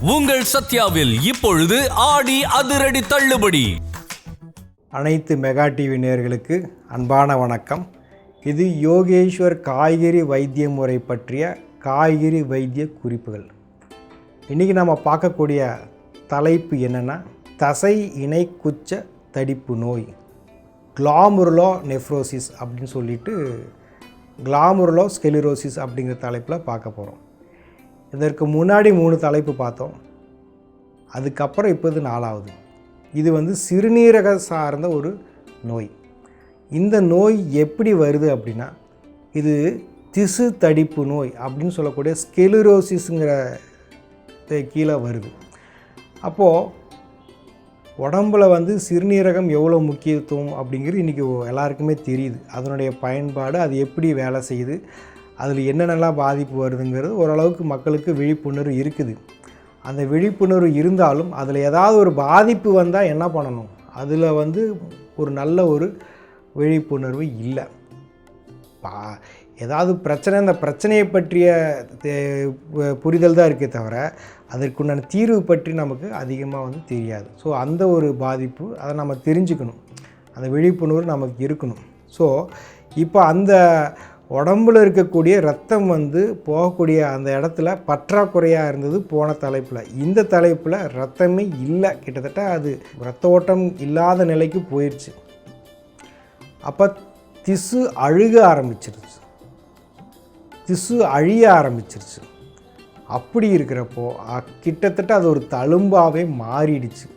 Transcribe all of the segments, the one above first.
உங்கள் சத்யாவில் இப்பொழுது ஆடி அதிரடி தள்ளுபடி. அனைத்து மெகா டிவி நேயர்களுக்கு அன்பான வணக்கம். இது யோகேஸ்வர் காய்கறி வைத்திய முறை பற்றிய காய்கறி வைத்திய குறிப்புகள். இன்றைக்கி நம்ம பார்க்கக்கூடிய தலைப்பு என்னென்னா, தசை இணை குச்ச தடிப்பு நோய், கிளாமுருலோ நெஃப்ரோசிஸ் அப்படின்னு சொல்லிட்டு கிளாமுருலோ ஸ்கெலிரோசிஸ் அப்படிங்கிற தலைப்பில் பார்க்க போகிறோம். இதற்கு முன்னாடி 3 தலைப்பு பார்த்தோம். அதுக்கப்புறம் இப்போது 4வது. இது சிறுநீரக சார்ந்த ஒரு நோய். இந்த நோய் எப்படி வருது அப்படின்னா, இது திசு தடிப்பு நோய் அப்படின்னு சொல்லக்கூடிய ஸ்கெலிரோசிஸுங்கிற கீழே வருது. அப்போது உடம்பில் சிறுநீரகம் எவ்வளோ முக்கியத்துவம் அப்படிங்கிறது இன்றைக்கி எல்லாருக்குமே தெரியுது. அதனுடைய பயன்பாடு, அது எப்படி வேலை செய்யுது, அதில் என்னென்னலாம் பாதிப்பு வருதுங்கிறது ஓரளவுக்கு மக்களுக்கு விழிப்புணர்வு இருக்குது. அந்த விழிப்புணர்வு இருந்தாலும் அதில் ஏதாவது ஒரு பாதிப்பு வந்தால் என்ன பண்ணணும், அதில் ஒரு நல்ல ஒரு விழிப்புணர்வு இல்லை. ஏதாவது பிரச்சனை, அந்த பிரச்சனையை பற்றிய புரிதல் தான் இருக்கே தவிர அதற்குண்டான தீர்வு பற்றி நமக்கு அதிகமாக தெரியாது. ஸோ அந்த ஒரு பாதிப்பு, அதை நம்ம தெரிஞ்சுக்கணும், அந்த விழிப்புணர்வு நமக்கு இருக்கணும். ஸோ இப்போ அந்த உடம்பில் இருக்கக்கூடிய ரத்தம் போகக்கூடிய அந்த இடத்துல பற்றாக்குறையாக இருந்தது போன தலைப்பில். இந்த தலைப்பில் ரத்தமே இல்லை, கிட்டத்தட்ட அது ரத்த ஓட்டம் இல்லாத நிலைக்கு போயிடுச்சு. அப்போ திசு அழுக ஆரம்பிச்சிருச்சு, திசு அழிய ஆரம்பிச்சிருச்சு. அப்படி இருக்கிறப்போ கிட்டத்தட்ட அது ஒரு தழும்பாகவே மாறிடுச்சு.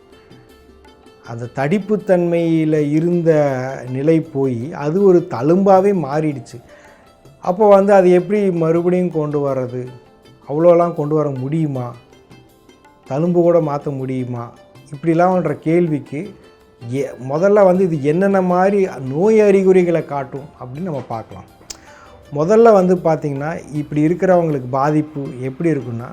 அந்த தடிப்புத்தன்மையில் இருந்த நிலை போய் அது ஒரு தழும்பாகவே மாறிடுச்சு. அப்போ அது எப்படி மறுபடியும் கொண்டு வர்றது? அவ்வளோலாம் கொண்டு வர முடியுமா? தழும்பு கூட மாற்ற முடியுமா? இப்படிலாம்ன்ற கேள்விக்கு முதல்ல இது என்னென்ன மாதிரி நோய் அறிகுறிகளை காட்டும் அப்படின்னு நம்ம பார்க்கலாம். முதல்ல பார்த்திங்கன்னா, இப்படி இருக்கிறவங்களுக்கு பாதிப்பு எப்படி இருக்குன்னா,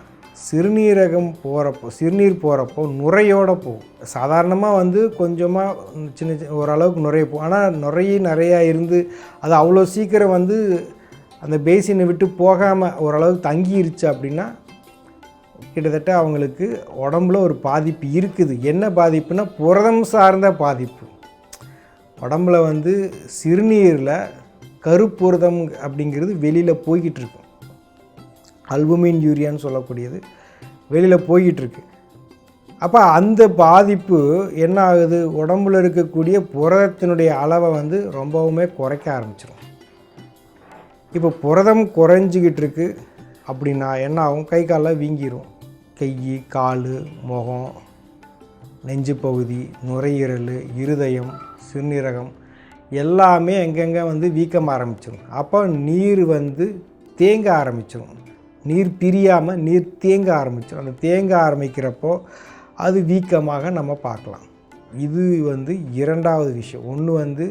சிறுநீரகம் போகிறப்போ, சிறுநீர் போகிறப்போ நுரையோடு போகும். சாதாரணமாக கொஞ்சமாக சின்ன ஓரளவுக்கு நுரைய போகும். ஆனால் நிறையா இருந்து அது அவ்வளோ சீக்கிரம் அந்த பேசினை விட்டு போகாமல் ஓரளவுக்கு தங்கிருச்சு அப்படின்னா, கிட்டத்தட்ட அவங்களுக்கு உடம்புல ஒரு பாதிப்பு இருக்குது. என்ன பாதிப்புனா, புரதம் சார்ந்த பாதிப்பு. உடம்புல சிறுநீரில் கருப்புரதம் அப்படிங்கிறது வெளியில் போய்கிட்டு இருக்கும். அல்புமின் யூரியான்னு சொல்லக்கூடியது வெளியில் போய்கிட்டுருக்கு. அப்போ அந்த பாதிப்பு என்ன ஆகுது, உடம்புல இருக்கக்கூடிய புரதத்தினுடைய அளவை ரொம்பவுமே குறைக்க ஆரம்பிச்சிடும். இப்போ புரதம் குறைஞ்சிக்கிட்டு இருக்கு அப்படின்னா என்ன ஆகும், கை காலில் வீங்கிடும். கை, கால், முகம், நெஞ்சு பகுதி, நுரையீரல், இருதயம், சிறுநீரகம் எல்லாமே எங்கெங்கே வீக்கம் ஆரம்பிச்சிடும். அப்போ நீர் தேங்க ஆரம்பிச்சிடும். நீர் பிரியாமல் நீர் தேங்க ஆரம்பிச்சிடும். அந்த தேங்க ஆரம்பிக்கிறப்போ அது வீக்கமாக நம்ம பார்க்கலாம். இது 2வது விஷயம். ஒன்று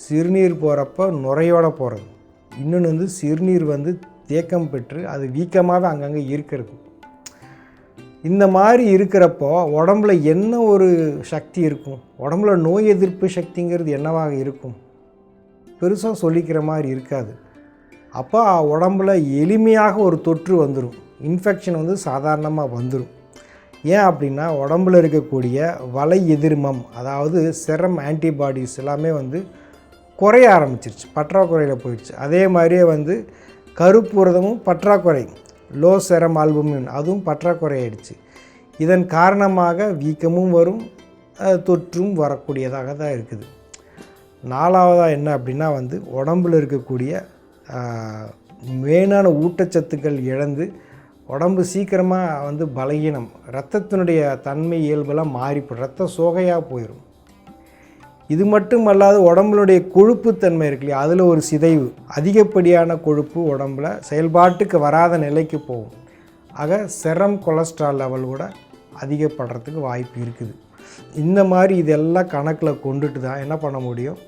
சிறுநீர் போகிறப்போ நுரையோடு போகிறது. இன்னொன்று சிறுநீர் தேக்கம் பெற்று அது வீக்கமாகவே அங்கங்கே இருக்கிறது. இந்த மாதிரி இருக்கிறப்போ உடம்புல என்ன ஒரு சக்தி இருக்கும், உடம்புல நோய் எதிர்ப்பு சக்திங்கிறது என்னவாக இருக்கும், பெருசாக சொல்லிக்கிற மாதிரி இருக்காது. அப்போ உடம்புல எளிமையாக ஒரு தொற்று வந்துடும், இன்ஃபெக்ஷன் சாதாரணமாக வந்துடும். ஏன் அப்படின்னா, உடம்புல இருக்கக்கூடிய வலை எதிர்மம், அதாவது செரம் ஆன்டிபாடிஸ் எல்லாமே குறைய ஆரம்பிச்சிருச்சு, பற்றாக்குறையில் போயிடுச்சு. அதே மாதிரியே கருப்புரதமும் பற்றாக்குறை, லோ செரம் ஆல்புமின் அதுவும் பற்றாக்குறை ஆயிடுச்சு. இதன் காரணமாக வீக்கமும் வரும், தொற்றும் வரக்கூடியதாக தான் இருக்குது. 4வதாக என்ன அப்படின்னா, உடம்பில் இருக்கக்கூடிய மெயினான ஊட்டச்சத்துக்கள் இழந்து உடம்பு சீக்கிரமாக பலகீனம், இரத்தத்தினுடைய தன்மை இயல்பெல்லாம் மாறிப்படும், இரத்த சோகையாக போயிடும். இது மட்டும் அல்லாது உடம்புடைய கொழுப்புத்தன்மை இருக்கு இல்லையா, அதில் ஒரு சிதைவு, அதிகப்படியான கொழுப்பு உடம்பில் செயல்பாட்டுக்கு வராத நிலைக்கு போகும். ஆக செரம் கொலஸ்ட்ரால் லெவல் கூட அதிகப்படுறதுக்கு வாய்ப்பு இருக்குது. இந்த மாதிரி இதெல்லாம் கணக்கில் கொண்டுட்டு தான் என்ன பண்ண முடியும்,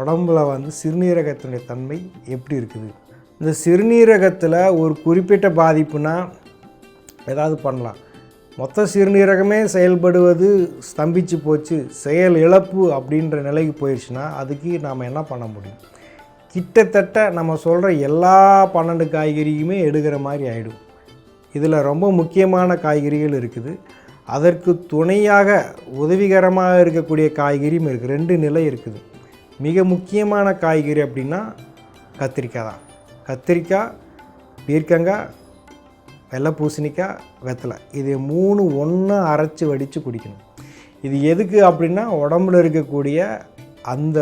உடம்பில் சிறுநீரகத்தினுடைய தன்மை எப்படி இருக்குது. இந்த சிறுநீரகத்தில் ஒரு குறிப்பிட்ட பாதிப்புனா ஏதாவது பண்ணலாம். மொத்த சிறுநீரகமே செயல்படுவது ஸ்தம்பிச்சு போச்சு, செயல் இழப்பு அப்படின்ற நிலைக்கு போயிடுச்சுன்னா அதுக்கு நாம் என்ன பண்ண முடியும், கிட்டத்தட்ட நம்ம சொல்கிற எல்லா 12 காய்கறியுமே எடுக்கிற மாதிரி ஆகிடும். இதில் ரொம்ப முக்கியமான காய்கறிகள் இருக்குது. அதற்கு துணையாக உதவிகரமாக இருக்கக்கூடிய காய்கறியும் இருக்குது. 2 நிலை இருக்குது. மிக முக்கியமான காய்கறி அப்படின்னா கத்திரிக்காய் தான். கத்திரிக்காய், பீர்க்கங்காய், வெள்ளை பூசணிக்காய், வெத்தலை, இது 3 ஒன்றா அரைச்சி வடித்து குடிக்கணும். இது எதுக்கு அப்படின்னா உடம்புல இருக்கக்கூடிய அந்த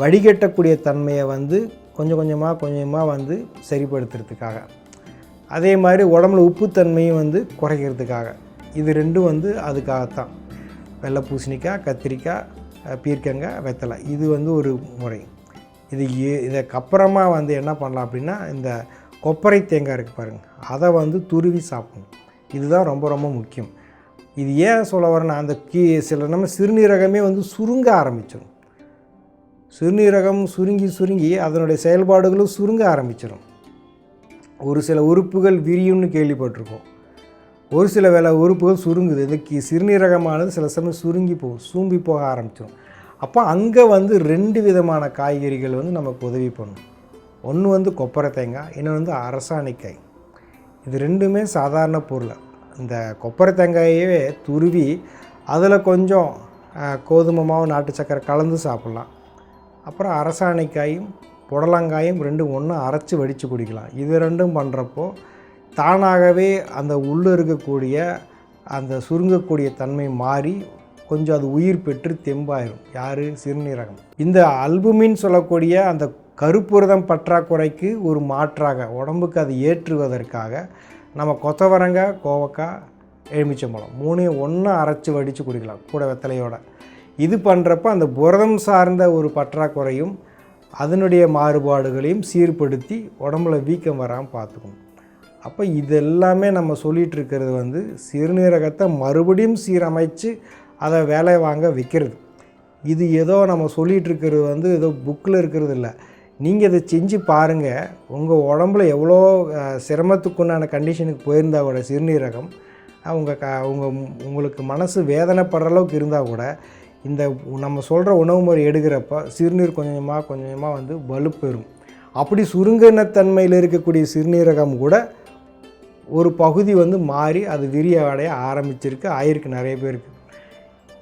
வடிகட்டக்கூடிய தன்மையை வந்து கொஞ்சம் கொஞ்சமாக வந்து சரிப்படுத்துறதுக்காக, அதே மாதிரி உடம்புல உப்புத்தன்மையும் வந்து குறைக்கிறதுக்காக, இது 2 வந்து அதுக்காகத்தான். வெள்ளை பூசணிக்காய், கத்திரிக்காய், பீர்க்கங்காய், வெத்தலை, இது வந்து ஒரு முறை. இதுக்கப்புறமா வந்து என்ன பண்ணலாம் அப்படின்னா இந்த கொப்பரை தேங்காய் இருக்குது பாருங்கள், அதை வந்து துருவி சாப்பிடணும். இதுதான் ரொம்ப ரொம்ப முக்கியம். இது ஏன் சொல்ல வரேன்னா அந்த சில நம்ம சிறுநீரகமே வந்து சுருங்க ஆரம்பிச்சிடும். சிறுநீரகம் சுருங்கி அதனுடைய செயல்பாடுகளும் சுருங்க ஆரம்பிச்சிடும். ஒரு சில உறுப்புகள் விரியும்னு கேள்விப்பட்டிருக்கோம். ஒரு சில உறுப்புகள் சுருங்குது. இந்த சிறுநீரகமானது சில சமயம் சுருங்கி போகும், சூம்பி போக ஆரம்பிச்சிடும். அப்போ அங்கே வந்து 2 விதமான காய்கறிகள் வந்து நமக்கு உதவி பண்ணும். ஒன்று வந்து கொப்பரை தேங்காய், இன்னொன்று வந்து அரசாணிக்காய். இது 2மே சாதாரண பொருள். இந்த கொப்பரை தேங்காயவே துருவி அதில் கொஞ்சம் கோதுமை மாவு, நாட்டு சக்கரை கலந்து சாப்பிட்லாம். அப்புறம் அரசாணிக்காயும் புடலங்காயும் 2 ஒன்றா அரைச்சி வடித்து குடிக்கலாம். இது 2ம் பண்ணுறப்போ தானாகவே அந்த உள்ளே இருக்கக்கூடிய அந்த சுருங்கக்கூடிய தன்மை மாறி கொஞ்சம் அது உயிர் பெற்று தெம்பாயிரும். யார்? சிறுநீரகம். இந்த அல்புமின் சொல்லக்கூடிய அந்த கருப்புரதம் பற்றாக்குறைக்கு ஒரு மாற்றாக உடம்புக்கு அது ஏற்றுவதற்காக நம்ம கொத்தவரங்காய், கோவக்காய், எலுமிச்சம்பழம் 3 ஒன்றா அரைச்சி வடித்து குடிக்கலாம் கூட வெத்தலையோட. இது பண்ணுறப்ப அந்த புரதம் சார்ந்த ஒரு பற்றாக்குறையும் அதனுடைய மாறுபாடுகளையும் சீர்படுத்தி உடம்புல வீக்கம் வராமல் பார்த்துக்கணும். அப்போ இதெல்லாமே நம்ம சொல்லிகிட்டு இருக்கிறது வந்து சிறுநீரகத்தை மறுபடியும் சீரமைச்சு அதை வேலை வாங்க வைக்கிறது. இது ஏதோ நம்ம சொல்லிகிட்டு இருக்கிறது வந்து ஏதோ புக்கில் இருக்கிறது இல்லை. நீங்கள் இதை செஞ்சு பாருங்கள். உங்கள் உடம்புல எவ்வளோ சிரமத்துக்குண்டான கண்டிஷனுக்கு போயிருந்தால் கூட சிறுநீரகம் உங்களுக்கு மனசு வேதனைப்படுற அளவுக்கு இருந்தால் கூட இந்த நம்ம சொல்கிற உணவு முறை எடுக்கிறப்ப சிறுநீர் கொஞ்சமாக வந்து வலுப்பெறும். அப்படி சுருங்கினத்தன்மையில் இருக்கக்கூடிய சிறுநீரகம் கூட ஒரு பகுதி வந்து மாறி அது விரிய அடைய ஆரம்பிச்சிருக்கு நிறைய பேருக்கு.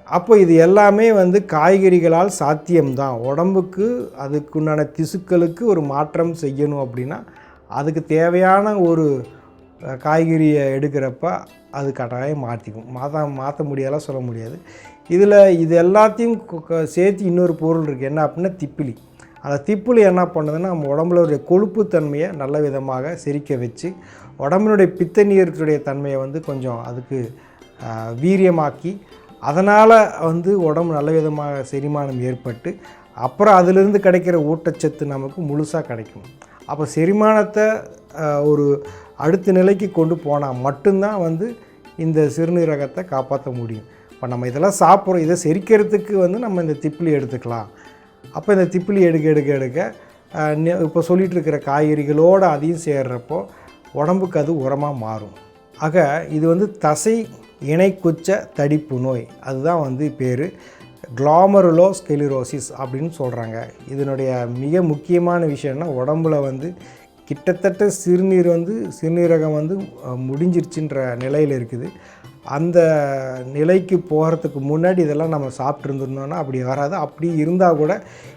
அப்போ இது எல்லாமே வந்து காய்கறிகளால் சாத்தியம்தான். உடம்புக்கு அதுக்குண்டான திசுக்களுக்கு ஒரு மாற்றம் செய்யணும் அப்படின்னா அதுக்கு தேவையான ஒரு காய்கறியை எடுக்கிறப்ப அது கட்டாயம் மாற்ற முடியாலாம் சொல்ல முடியாது. இது எல்லாத்தையும் சேர்த்து இன்னொரு பொருள் இருக்குது. என்ன அப்படின்னா திப்பிலி. அந்த திப்பிலி என்ன பண்ணுதுன்னா நம்ம உடம்புல கொழுப்புத்தன்மையை நல்ல விதமாக செரிக்க வச்சு உடம்பினுடைய பித்த நீருடைய தன்மையை வந்து கொஞ்சம் அதுக்கு வீரியமாக்கி அதனால் வந்து உடம்பு நல்ல விதமாக செரிமானம் ஏற்பட்டு அப்புறம் அதிலிருந்து கிடைக்கிற ஊட்டச்சத்து நமக்கு முழுசாக கிடைக்கும். அப்போ செரிமானத்தை ஒரு அடுத்த நிலைக்கு கொண்டு போனால் மட்டும்தான் வந்து இந்த சிறுநீரகத்தை காப்பாற்ற முடியும். இப்போ நம்ம இதெல்லாம் சாப்பிட்றோம், இதை செரிக்கிறதுக்கு வந்து நம்ம இந்த திப்பிலி எடுத்துக்கலாம். அப்போ இந்த திப்பிலி எடுக்க இப்போ சொல்லிகிட்டு இருக்கிற காய்கறிகளோடு அதையும் சேர்றப்போ உடம்புக்கு அது உரமாக மாறும். ஆக இது வந்து தசை இணைக்குச்ச தடிப்பு நோய், அதுதான் வந்து பேர். குளோமெருலோஸ்க்லெரோசிஸ் அப்படின்னு சொல்கிறாங்க. இதனுடைய மிக முக்கியமான விஷயம்னா உடம்புல வந்து கிட்டத்தட்ட சிறுநீரகம் வந்து முடிஞ்சிருச்சுன்ற நிலையில் இருக்குது. அந்த நிலைக்கு போகிறதுக்கு முன்னாடி இதெல்லாம் நம்ம சாப்பிட்ருந்துருந்தோன்னா அப்படி வராது. அப்படி இருந்தால் கூட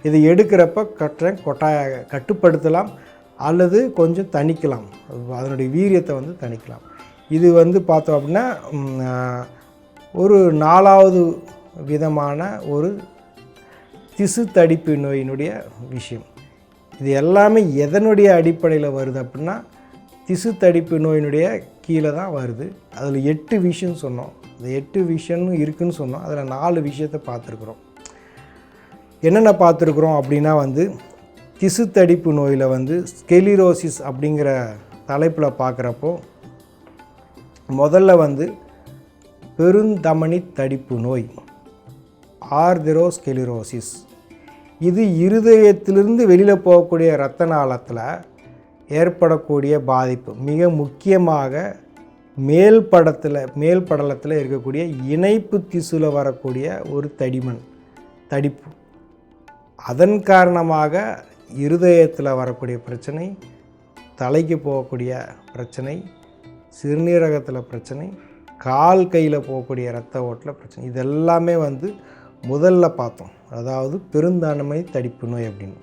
இதை எடுக்கிறப்ப கட்டுப்படுத்தலாம் அல்லது கொஞ்சம் தணிக்கலாம், அதனுடைய வீரியத்தை வந்து தணிக்கலாம். இது வந்து பார்த்தோம் அப்படின்னா ஒரு 4வது விதமான ஒரு திசு தடிப்பு நோயினுடைய விஷயம். இது எல்லாமே எதனுடைய அடிப்படையில் வருது அப்படின்னா திசு தடிப்பு நோயினுடைய கீழே தான் வருது. அதில் 8 விஷயம் சொன்னோம். அந்த 8 விஷயம் இருக்குதுன்னு சொன்னோம். அதில் 4 விஷயத்தை பார்த்துருக்குறோம். என்னென்ன பார்த்துருக்குறோம் அப்படின்னா வந்து திசு தடிப்பு நோயில் வந்து ஸ்கெலிரோசிஸ் அப்படிங்கிற தலைப்பில் பார்க்குறப்போ முதல்ல வந்து பெருந்தமனி தடிப்பு நோய், ஆர்தெரோஸ்க்லெரோசிஸ். இது இருதயத்திலிருந்து வெளியில் போகக்கூடிய இரத்த நாளத்தில் ஏற்படக்கூடிய பாதிப்பு. மிக முக்கியமாக மேல் படலத்தில் இருக்கக்கூடிய இணைப்பு திசுவில் வரக்கூடிய ஒரு தடிப்பு. அதன் காரணமாக இருதயத்தில் வரக்கூடிய பிரச்சனை, தலைக்கு போகக்கூடிய பிரச்சனை, சிறுநீரகத்தில் பிரச்சனை, கால் கையில் போகக்கூடிய இரத்த ஓட்டில் பிரச்சனை, இதெல்லாமே வந்து முதல்ல பார்த்தோம். அதாவது பெருந்தன்மை தடிப்பு நோய் அப்படின்னு.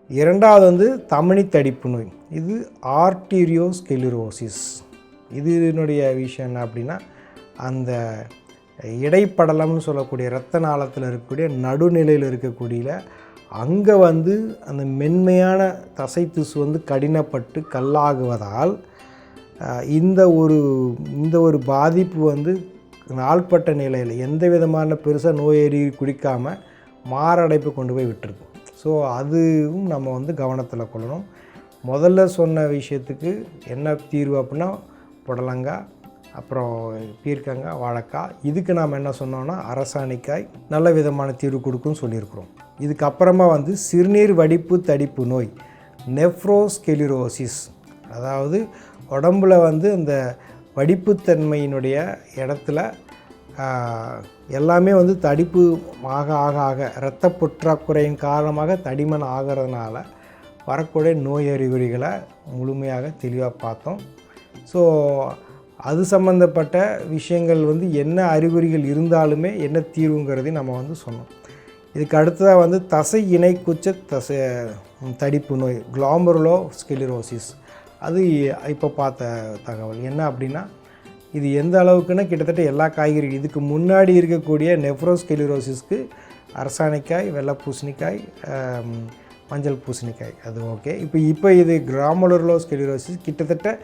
இரண்டாவது வந்து தமனி தடிப்பு நோய், இது ஆர்டீரியோஸ்கெலிரோசிஸ். இதனுடைய விஷயம் என்ன அப்படின்னா, அந்த இடைப்படலம்னு சொல்லக்கூடிய இரத்த நாளத்தில் இருக்கக்கூடிய நடுநிலையில் இருக்கக்கூடிய அங்கே வந்து அந்த மென்மையான தசை திசு வந்து கடினப்பட்டு கல்லாகுவதால் இந்த ஒரு பாதிப்பு வந்து நாள்பட்ட நிலையில் எந்த விதமான பெருசாக நோயறி குடிக்காமல் மாரடைப்பு கொண்டு போய் விட்டுருக்கு. ஸோ அதுவும் நம்ம வந்து கவனத்தில் கொள்ளணும். முதல்ல சொன்ன விஷயத்துக்கு என்ன தீர்வு அப்படின்னா புடலங்காய், அப்புறம் பீர்க்கங்காய், வாழைக்காய். இதுக்கு நாம் என்ன சொன்னோன்னா அரசாணிக்காய் நல்ல விதமான தீர்வு கொடுக்குன்னு சொல்லியிருக்கிறோம். இதுக்கப்புறமா வந்து சிறுநீர் வடிப்பு தடிப்பு நோய், நெஃப்ரோஸ்கெலிரோசிஸ். அதாவது உடம்புல வந்து அந்த வடிப்புத்தன்மையினுடைய இடத்துல எல்லாமே வந்து தடிப்பு ஆக ஆக ஆக இரத்த பற்றாக்குறையின் காரணமாக தடிமன் ஆகிறதுனால வரக்கூடிய நோய் அறிகுறிகளை முழுமையாக தெளிவாக பார்த்தோம். ஸோ அது சம்மந்தப்பட்ட விஷயங்கள் வந்து என்ன அறிகுறிகள் இருந்தாலுமே என்ன தீர்வுங்கிறதையும் நம்ம வந்து சொன்னோம். இதுக்கு அடுத்ததாக வந்து தசை இணைக்குச்ச தடிப்பு நோய், குளோமெருலோஸ்கெலிரோசிஸ். அது இப்போ பார்த்த தகவல் என்ன அப்படின்னா, இது எந்த அளவுக்குன்னா கிட்டத்தட்ட எல்லா காய்கறிகள் இதுக்கு முன்னாடி இருக்கக்கூடிய நெஃப்ரோஸ்கெலிரோசிஸ்க்கு அரசாணிக்காய், வெள்ளை பூசணிக்காய், மஞ்சள் பூசணிக்காய் அது ஓகே. இப்போ இது குளோமெருலோஸ்கெலிரோசிஸ் கிட்டத்தட்ட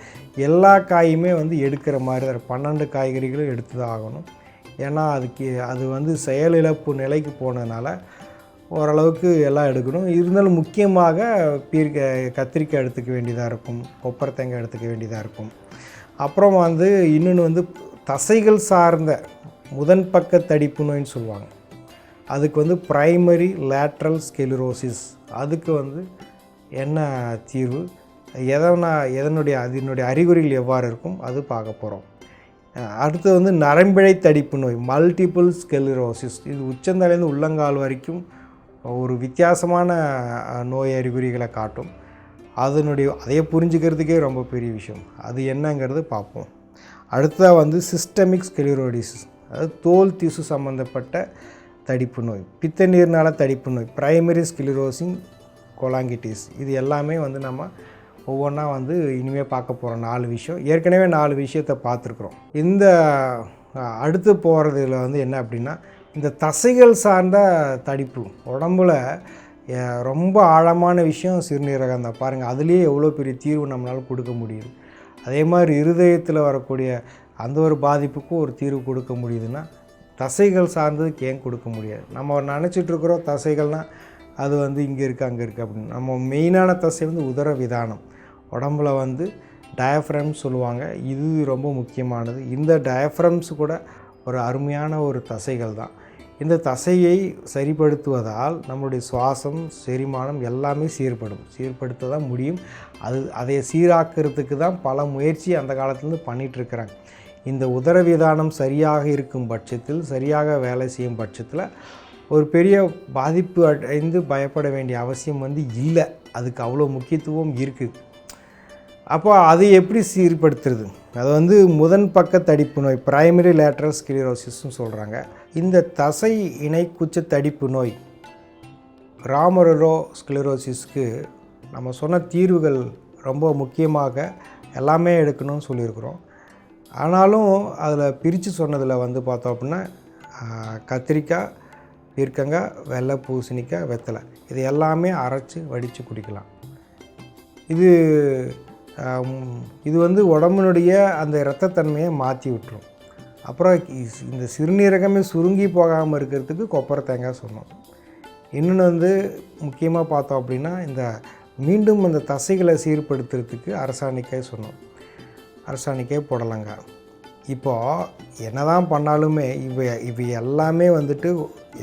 எல்லா காயுமே வந்து எடுக்கிற மாதிரி தான் 12 காய்கறிகளும் எடுத்து தான் ஆகணும். ஏன்னா அது வந்து செயலிழப்பு நிலைக்கு போனதுனால ஓரளவுக்கு எல்லாம் எடுக்கணும். இருந்தாலும் முக்கியமாக கத்திரிக்காய் எடுத்துக்க வேண்டியதாக இருக்கும், கொப்பரை தேங்காய் எடுத்துக்க வேண்டியதாக இருக்கும். அப்புறம் வந்து இன்னொன்று வந்து தசைகள் சார்ந்த முதன்பக்க தடிப்பு நோயின்னு சொல்லுவாங்க. அதுக்கு வந்து பிரைமரி லேட்ரல் ஸ்கெலிரோசிஸ். அதுக்கு வந்து என்ன தீர்வு, அதனுடைய அறிகுறிகள் எவ்வாறு இருக்கும் அது பார்க்க போகிறோம். அடுத்து வந்து நரம்பிழை தடிப்பு நோய், மல்டிபிள் ஸ்கெலிரோசிஸ். இது உச்சந்தலையிலேருந்து உள்ளங்கால் வரைக்கும் ஒரு வித்தியாசமான நோய் அறிகுறிகளை காட்டும். அதையே புரிஞ்சுக்கிறதுக்கே ரொம்ப பெரிய விஷயம். அது என்னங்கிறது பார்ப்போம். அடுத்ததாக வந்து சிஸ்டமிக் ஸ்கெலிரோசிஸ், அதாவது தோல் திசு சம்மந்தப்பட்ட தடிப்பு நோய், பித்த நீர்னால தடிப்பு நோய், பிரைமரி ஸ்கெலிரோசிங் கொலாங்கிட்டிஸ். இது எல்லாமே வந்து நம்ம ஒவ்வொன்றா வந்து இனிமேல் பார்க்க போகிறோம். 4 விஷயம், ஏற்கனவே 4 விஷயத்தை பார்த்துருக்குறோம். இந்த அடுத்து போகிறதுல வந்து என்ன அப்படின்னா, இந்த தசைகள் சார்ந்த தடிப்பு உடம்புல ரொம்ப ஆழமான விஷயம் சிறுநீரகம் தான். பாருங்கள், அதுலேயே எவ்வளோ பெரிய தீர்வு நம்மளால் கொடுக்க முடியுது. அதே மாதிரி இருதயத்தில் வரக்கூடிய அந்த ஒரு பாதிப்புக்கும் ஒரு தீர்வு கொடுக்க முடியுதுன்னா, தசைகள் சார்ந்ததுக்கு ஏன் கொடுக்க முடியாது? நம்ம நினச்சிட்ருக்குறோம் தசைகள்னால் அது வந்து இங்கே இருக்குது அங்கே இருக்குது அப்படின்னு. நம்ம மெயினான தசை வந்து உதர விதானம், உடம்புல வந்து டயஃப்ரம்ஸ் சொல்லுவாங்க. இது ரொம்ப முக்கியமானது. இந்த டயஃப்ரம்ஸ் கூட ஒரு அருமையான ஒரு தசைகள் தான். இந்த தசையை சரிப்படுத்துவதால் நம்மளுடைய சுவாசம், செரிமானம் எல்லாமே சீர்படுத்த தான் முடியும். அதை சீராக்கிறதுக்கு தான் பல முயற்சி அந்த காலத்துலேருந்து பண்ணிகிட்ருக்கிறாங்க. இந்த உதரவிதானம் சரியாக இருக்கும் பட்சத்தில், சரியாக வேலை செய்யும் பட்சத்தில் ஒரு பெரிய பாதிப்பு அடைந்து பயப்பட வேண்டிய அவசியம் வந்து இல்லை. அதுக்கு அவ்வளோ முக்கியத்துவம் இருக்குது. அப்போ அது எப்படி சீர்படுத்துறது? அது வந்து முதன்பக்க தடிப்பு நோய், பிரைமரி லேட்ரல் ஸ்கெலிரோசிஸ்ன்னு சொல்கிறாங்க. இந்த தசை இணைக்குச்ச தடிப்பு நோய், குளோமெருலோஸ்கெலிரோசிஸ்க்கு நம்ம சொன்ன தீர்வுகள் ரொம்ப முக்கியமாக எல்லாமே எடுக்கணும்னு சொல்லியிருக்கிறோம். ஆனாலும் அதில் பிரித்து சொன்னதில் வந்து பார்த்தோம் அப்படின்னா, கத்திரிக்காய், பீர்க்கங்காய், வெள்ளை பூசணிக்காய், வெத்தலை, இது எல்லாமே அரைச்சி வடித்து குடிக்கலாம். இது வந்து உடம்பினுடைய அந்த இரத்தத்தன்மையை மாற்றி விட்டுரும். அப்புறம் இந்த சிறுநீரகமே சுருங்கி போகாமல் இருக்கிறதுக்கு கொப்பரை தேங்காய் சொன்னோம். இன்னொன்று வந்து முக்கியமாக பார்த்தோம் அப்படின்னா, இந்த மீண்டும் அந்த தசைகளை சீர்படுத்துறதுக்கு அரசாணிக்காய் சொன்னோம். அரசாணிக்காய், புடலங்காய். இப்போது என்ன தான் பண்ணாலுமே இவை எல்லாமே வந்துட்டு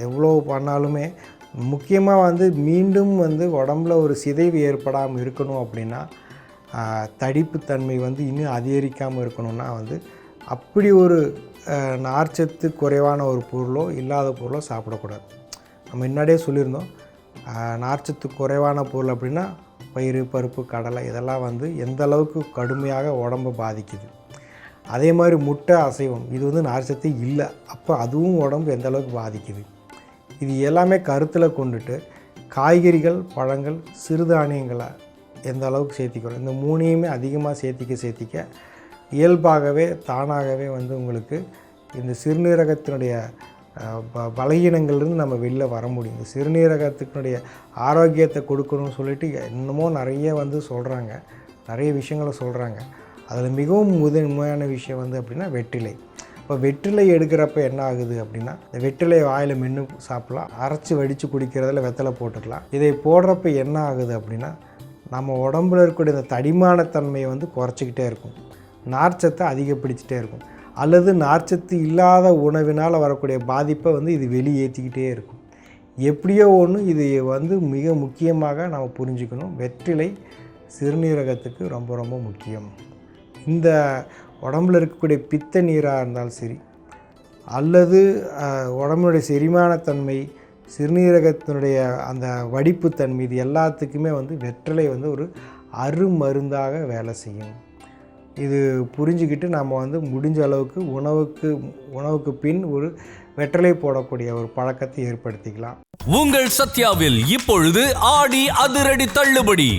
எவ்வளோ பண்ணாலுமே முக்கியமாக வந்து மீண்டும் வந்து உடம்புல ஒரு சிதைவு ஏற்படாமல் இருக்கணும் அப்படின்னா, தடிப்புத்தன்மை வந்து இன்னும் அதிகரிக்காமல் இருக்கணும்னா வந்து அப்படி ஒரு நார்ச்சத்து குறைவான ஒரு பொருளோ இல்லாத பொருளோ சாப்பிடக்கூடாது. நம்ம முன்னாடியே சொல்லியிருந்தோம், நார்ச்சத்து குறைவான பொருள் அப்படின்னா பயிறு பருப்பு கடலை இதெல்லாம் வந்து எந்த அளவுக்கு கடுமையாக உடம்பை பாதிக்குது. அதே மாதிரி முட்டை அசைவம் இது வந்து நார்ச்சத்து இல்லை, அப்போ அதுவும் உடம்பு எந்த அளவுக்கு பாதிக்குது. இது எல்லாமே கருத்தில் கொண்டுட்டு காய்கறிகள் பழங்கள் சிறுதானியங்களை எந்த அளவுக்கு சேர்த்திக்கிறோம், இந்த மூணையுமே அதிகமாக சேர்த்திக்க இயல்பாகவே தானாகவே வந்து உங்களுக்கு இந்த சிறுநீரகத்தினுடைய பலகீனங்கள்லேருந்து நம்ம வெளில வர முடியும். இந்த சிறுநீரகத்தினுடைய ஆரோக்கியத்தை கொடுக்கணும்னு சொல்லிட்டு இன்னமும் நிறைய வந்து சொல்கிறாங்க, நிறைய விஷயங்களை சொல்கிறாங்க. அதில் மிகவும் முதன்மையான விஷயம் வந்து அப்படின்னா வெற்றிலை. இப்போ வெற்றிலை எடுக்கிறப்ப என்ன ஆகுது அப்படின்னா, இந்த வெற்றிலை வாயில் மென்று சாப்பிட்லாம், அரைச்சி வடித்து குடிக்கிறதுல வெத்தலை போட்டுக்கலாம். இதை போடுறப்ப என்ன ஆகுது அப்படின்னா, நம்ம உடம்புல இருக்கக்கூடிய இந்த தடிமானத்தன்மையை வந்து குறைச்சிக்கிட்டே இருக்கும், நார்ச்சத்தை அதிகப்படுத்திகிட்டே இருக்கும், அல்லது நார்ச்சத்து இல்லாத உணவினால் வரக்கூடிய பாதிப்பை வந்து இது வெளியேற்றிக்கிட்டே இருக்கும். எப்படியோ ஒன்று இது வந்து மிக முக்கியமாக நம்ம புரிஞ்சுக்கணும். வெற்றிலை சிறுநீரகத்துக்கு ரொம்ப ரொம்ப முக்கியம். இந்த உடம்புல இருக்கக்கூடிய பித்த நீராக இருந்தாலும் சரி, அல்லது உடம்புடைய செரிமானத்தன்மை, சிறுநீரகத்தினுடைய அந்த வடிப்புத்தன்மை, இது எல்லாத்துக்குமே வந்து வெற்றிலை வந்து ஒரு அருமருந்தாக வேலை செய்யும். இது புரிஞ்சுக்கிட்டு நம்ம வந்து முடிஞ்ச அளவுக்கு உணவுக்கு பின் ஒரு வெற்றிலை போடக்கூடிய ஒரு பழக்கத்தை ஏற்படுத்திக்கலாம். உங்கள் சத்யாவில் இப்பொழுது ஆடி அதிரடி தள்ளுபடி.